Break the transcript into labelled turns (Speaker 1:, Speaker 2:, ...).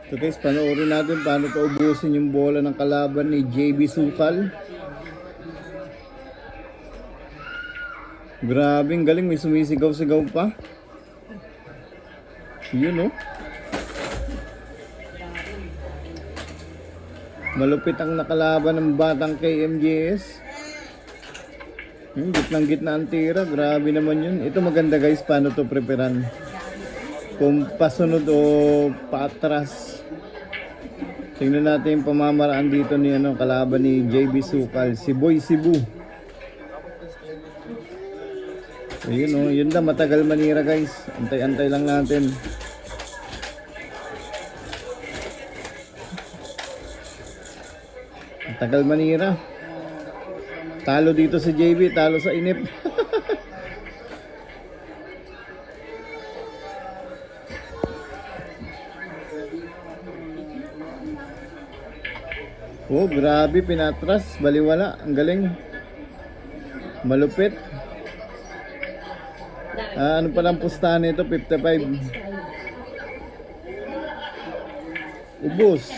Speaker 1: So guys, panoorin natin paano paubusin yung bola ng kalaban ni JB Sukal. Grabe, ang galing, may sumisigaw-sigaw pa. Yun, oh. Malupit ang nakalaban ng batang KMJS. Gitnang-gitna ang tira. Grabe naman yun. Ito maganda guys, paano to preparan. Kung pasunod o paatras. Tingnan natin yung pamamaraan dito ni kalaban ni JB Sukal, si Boy Cebu. Ayun, oh, yun lang, matagal manira guys. Antay-antay lang natin. Matagal manira. Talo dito si JB, talo sa inip. Oh, grabe, pinatras, baliwala, ang galing. Malupit. Ano palang pustahan nito? 55. Ubos.